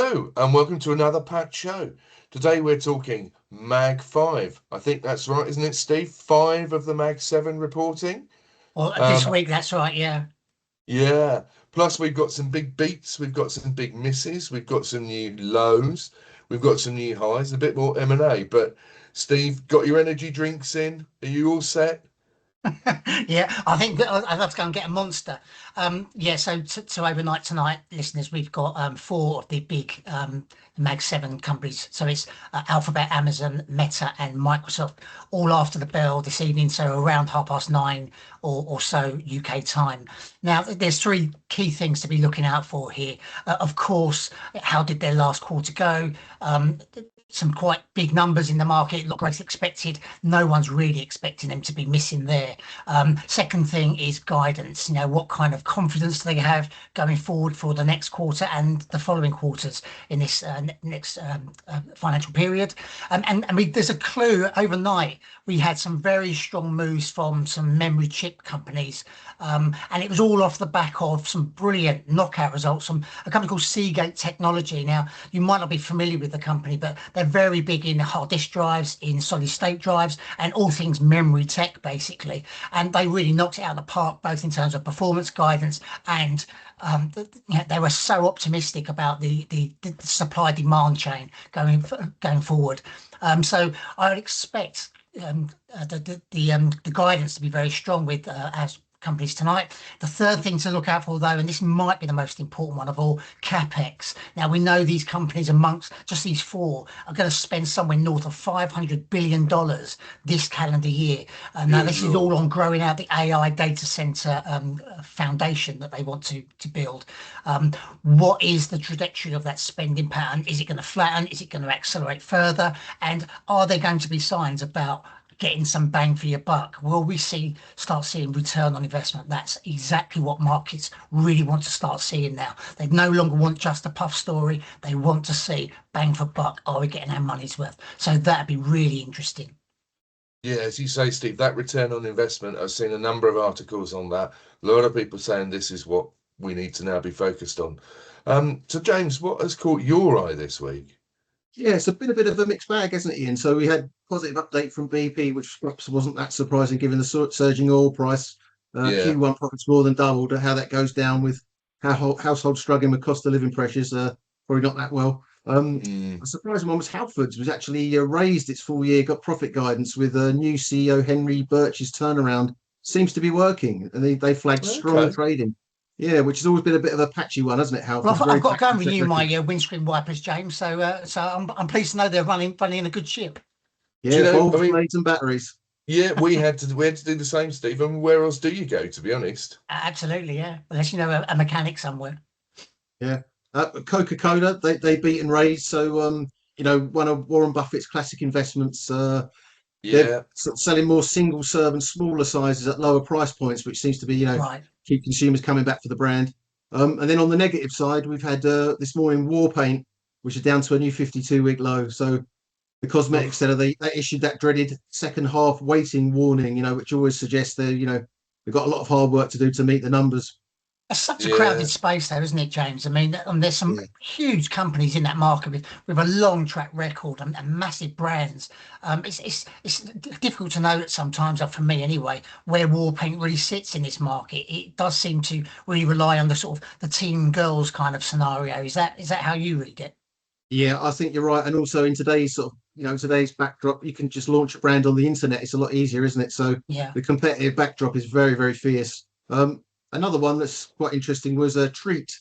Hello and welcome to another packed show. Today we're talking Mag 5. I think that's right, isn't it, Steve? 5 of the Mag 7 reporting. Well, this Um, week, that's right, yeah. yeah. Plus we've got some big beats, we've got some big misses, we've got some new lows, we've got some new highs, a bit more M&A. But Steve, got your energy drinks in? Are you all set? Yeah, I think that I'd have to go and get a monster. Yeah, so to overnight tonight, listeners, we've got four of the big Mag 7 companies. So it's Alphabet, Amazon, Meta, and Microsoft, all after the bell this evening. So around 9:30 or so UK time. Now, there's three key things to be looking out for here. Of course, how did their last quarter go? Um, some quite big numbers in the market, a lot growth expected. No one's really expecting them to be missing there. Second thing is guidance. What kind of confidence do they have going forward for the next quarter and the following quarters in this next financial period? There's a clue overnight. We had some very strong moves from some memory chip companies, and it was all off the back of some brilliant knockout results from a company called Seagate Technology. Now, you might not be familiar with the company, but they're very big in hard disk drives, in solid state drives, and all things memory tech, basically. And they really knocked it out of the park, both in terms of performance guidance and they were so optimistic about the supply demand chain going forward. So I would expect the guidance to be very strong with as companies tonight. The third thing to look out for, though, and this might be the most important one of all, CapEx. Now, we know these companies amongst just these four are going to spend somewhere north of $500 billion this calendar year. Now, this is all on growing out the AI data center foundation that they want to build. What is the trajectory of that spending pattern? Is it going to flatten? Is it going to accelerate further? And are there going to be signs about getting some bang for your buck? Will we start seeing return on investment? That's exactly what markets really want to start seeing now. They no longer want just a puff story. They want to see bang for buck. Are we getting our money's worth? So that'd be really interesting. Yeah, as you say, Steve, that return on investment, I've seen a number of articles on that. A lot of people saying this is what we need to now be focused on. So, James, what has caught your eye this week? Yeah, it's been a bit of a mixed bag, hasn't it, Ian? So we had positive update from BP, which perhaps wasn't that surprising given the surging oil price. Yeah. Q1 profits more than doubled. How that goes down with households struggling with cost of living pressures, probably not that well. A surprising one was Halfords was actually raised its full year got profit guidance with new CEO Henry Birch's turnaround seems to be working, and they flagged strong trading. Yeah, which has always been a bit of a patchy one, hasn't it, Halfords? Well, I've got to go and renew my windscreen wipers, James. So I'm pleased to know they're running in a good ship. Yeah, bulbs, blades, and batteries. Yeah, we had to do the same, Steve. And where else do you go, to be honest? Absolutely, yeah. Unless you know a mechanic somewhere. Yeah. Coca-Cola, they beat and raised. So one of Warren Buffett's classic investments. They're sort of selling more single serve and smaller sizes at lower price points, which seems to be right. keep consumers coming back for the brand. And then on the negative side, we've had this morning War Paint, which is down to a new 52-week low. So the cosmetics seller, they issued that dreaded second half waiting warning, which always suggests they've got a lot of hard work to do to meet the numbers. It's such a crowded space, though, isn't it, James? I mean, there's some huge companies in that market with a long track record and massive brands. It's difficult to know sometimes, for me anyway, where War Paint really sits in this market. It does seem to really rely on the sort of the teen girls kind of scenario. Is that how you read it? Yeah, I think you're right. And also in today's today's backdrop, you can just launch a brand on the internet. It's a lot easier, isn't it? So the competitive backdrop is very, very fierce. Another one that's quite interesting was a Treat,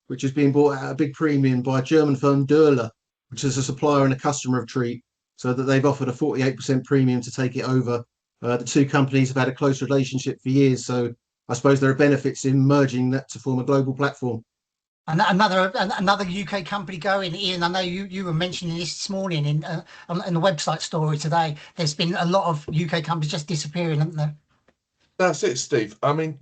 which is being bought at a big premium by a German firm Döhler, which is a supplier and a customer of Treat, so that they've offered a 48% premium to take it over. The two companies have had a close relationship for years, so I suppose there are benefits in merging that to form a global platform. Another UK company going, Ian. I know you were mentioning this morning in the website story today. There's been a lot of UK companies just disappearing, haven't there? That's it, Steve. I mean,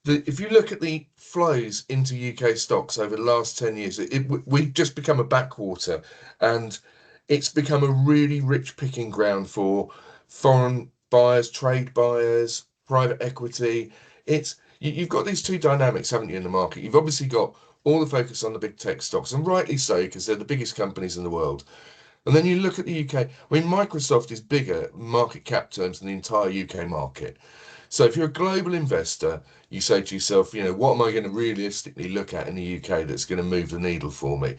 if you look at the flows into UK stocks over the last 10 years, we've just become a backwater, and it's become a really rich picking ground for foreign buyers, trade buyers, private equity. You've got these two dynamics, haven't you, in the market? You've obviously got all the focus on the big tech stocks, and rightly so, because they're the biggest companies in the world. And then you look at the UK. I mean, Microsoft is bigger market cap terms than the entire UK market. So if you're a global investor, you say to yourself, what am I going to realistically look at in the UK that's going to move the needle for me?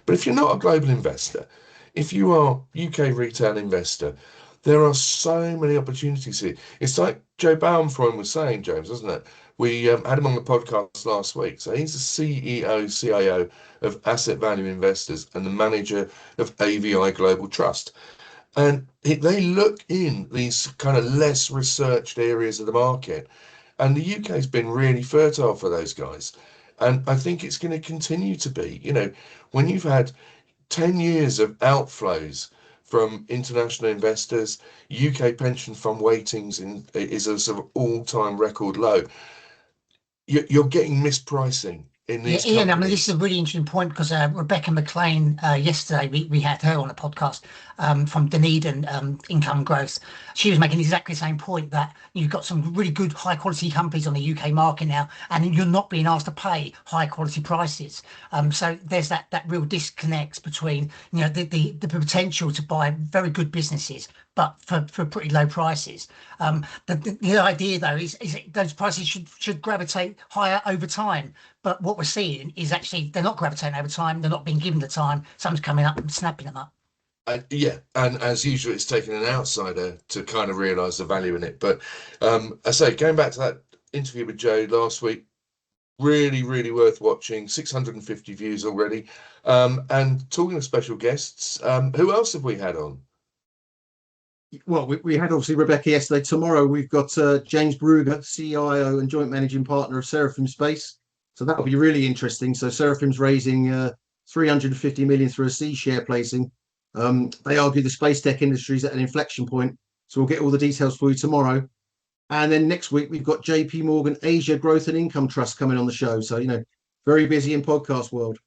But if you're not a global investor, if you are UK retail investor, there are so many opportunities here. It's like Joe Baumfreund was saying, James, wasn't it? We had him on the podcast last week. So he's the CEO, CIO of Asset Value Investors and the manager of AVI Global Trust. And they look in these kind of less researched areas of the market. And the UK has been really fertile for those guys. And I think it's going to continue to be. When you've had 10 years of outflows from international investors, UK pension fund weightings is a sort of all-time record low. You're getting mispricing in these Ian, companies. I mean, this is a really interesting point because Rebecca McLean, yesterday, we had her on a podcast from Dunedin Income Growth. She was making exactly the same point that you've got some really good high quality companies on the UK market now, and you're not being asked to pay high quality prices. So there's that real disconnect between the potential to buy very good businesses, but for pretty low prices. The idea though is those prices should gravitate higher over time. But what we're seeing is actually they're not gravitating over time. They're not being given the time. Someone's coming up and snapping them up. Yeah, and as usual, it's taken an outsider to kind of realise the value in it. But I say, going back to that interview with Joe last week, really, really worth watching. 650 views already. And talking of special guests, who else have we had on? Well, we had obviously Rebecca yesterday. Tomorrow we've got James Brugger, CIO and joint managing partner of Seraphim Space. So that'll be really interesting. So Seraphim's raising 350 million through a C share placing. They argue the space tech industry is at an inflection point. So we'll get all the details for you tomorrow. And then next week we've got JP Morgan Asia Growth and Income Trust coming on the show. So very busy in podcast world.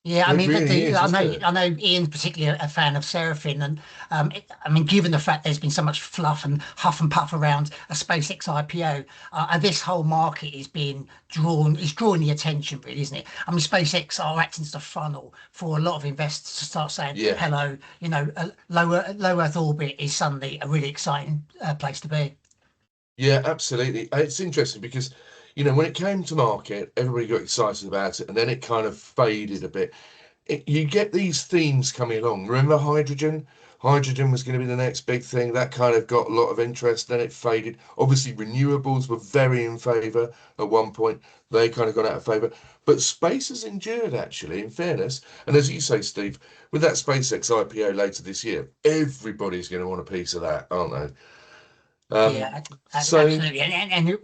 Yeah, I It mean, really is, I know Ian's particularly a fan of Seraphim, and I mean, given the fact there's been so much fluff and huff and puff around a SpaceX IPO, this whole market is drawing the attention, really, isn't it? I mean, SpaceX are acting as a funnel for a lot of investors to start saying, hello, low Earth orbit is suddenly a really exciting place to be. Yeah, absolutely. It's interesting because when it came to market, everybody got excited about it, and then it kind of faded a bit. You get these themes coming along. Remember hydrogen? Hydrogen was going to be the next big thing. That kind of got a lot of interest, then it faded. Obviously, renewables were very in favour at one point. They kind of got out of favour. But space has endured, actually, in fairness. And as you say, Steve, with that SpaceX IPO later this year, everybody's going to want a piece of that, aren't they? Yeah, absolutely. And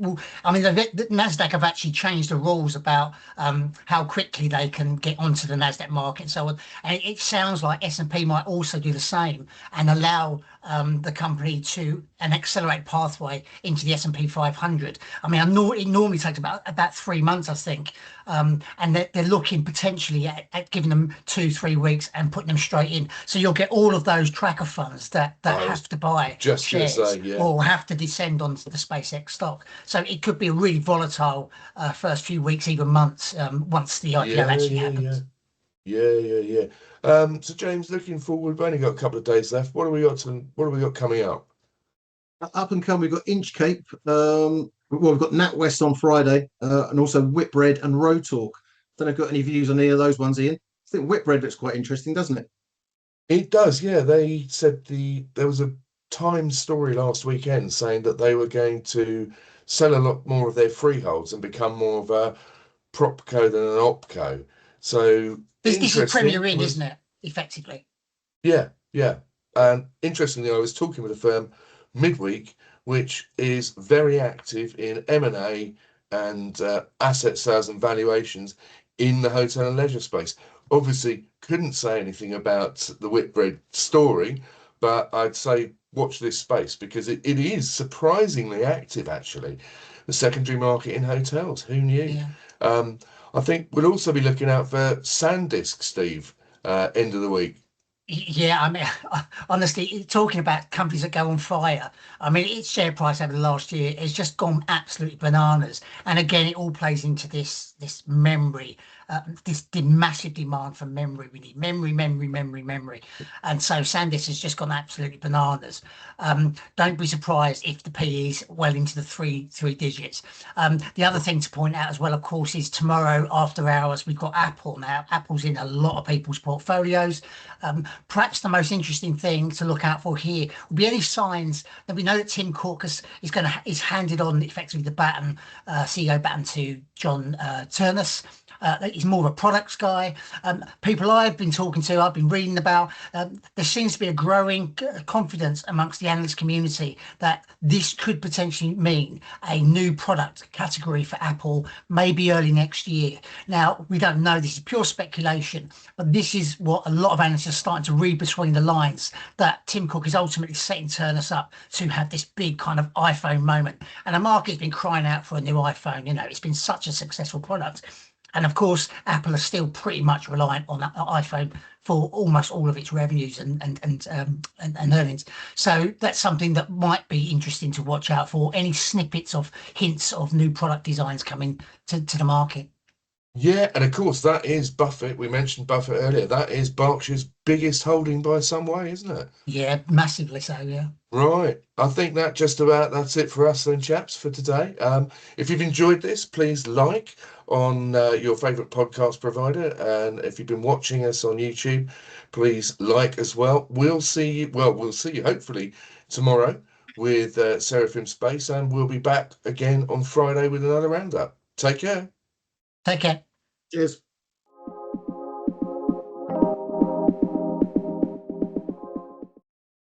I mean, the Nasdaq have actually changed the rules about how quickly they can get onto the Nasdaq market and so on. And it sounds like S&P might also do the same and allow the company to an accelerated pathway into the S&P 500. I mean, it normally takes about 3 months, I think. And they're looking potentially at giving them 2-3 weeks and putting them straight in. So you'll get all of those tracker funds that have to buy shares or have to descend on the SpaceX stock. So it could be a really volatile first few weeks, even months, once the IPO actually happens. Yeah. So James, looking forward, we've only got a couple of days left. What have we got coming up? Up and coming, we've got Inchcape. We've got NatWest on Friday, and also Whitbread and Road Talk. Don't know if you've got any views on any of those ones, Ian. I think Whitbread looks quite interesting, doesn't it? It does, yeah. They said there was a Times story last weekend saying that they were going to sell a lot more of their freeholds and become more of a propco than an opco. So this is Premier Inn, isn't it? Effectively. Yeah. And interestingly, I was talking with a firm midweek, which is very active in M&A and asset sales and valuations in the hotel and leisure space. Obviously, couldn't say anything about the Whitbread story, but I'd say watch this space because it is surprisingly active, actually. The secondary market in hotels. Who knew? Yeah. I think we'll also be looking out for SanDisk, Steve, end of the week. Yeah, I mean, honestly, talking about companies that go on fire, I mean, its share price over the last year has just gone absolutely bananas. And again, it all plays into this memory, this massive demand for memory. We need memory, memory, memory, memory. And so Sandisk has just gone absolutely bananas. Don't be surprised if the PE is well into the three digits. The other thing to point out as well, of course, is tomorrow after hours, we've got Apple now. Apple's in a lot of people's portfolios. Perhaps the most interesting thing to look out for here will be any signs that we know that Tim Cook is handed on effectively the baton, CEO baton to John Turnus. He's more of a products guy. People I've been talking to, I've been reading about, there seems to be a growing confidence amongst the analyst community that this could potentially mean a new product category for Apple, maybe early next year. Now, we don't know, this is pure speculation, but this is what a lot of analysts are starting to read between the lines, that Tim Cook is ultimately setting Turnus up to have this big kind of iPhone moment. And the market's been crying out for a new iPhone. You know, it's been such a successful product. And of course, Apple is still pretty much reliant on iPhone for almost all of its revenues and earnings. So that's something that might be interesting to watch out for. Any snippets of hints of new product designs coming to the market. Yeah, and of course that is Buffett. We mentioned Buffett earlier. That is Berkshire's biggest holding by some way, isn't it? Yeah, massively so. Yeah. Right. I think that's it for us then, chaps, for today. If you've enjoyed this, please like on your favourite podcast provider, and if you've been watching us on YouTube, please like as well. We'll see you. Well, we'll see you hopefully tomorrow with Seraphim Space, and we'll be back again on Friday with another roundup. Take care. Take care. Cheers.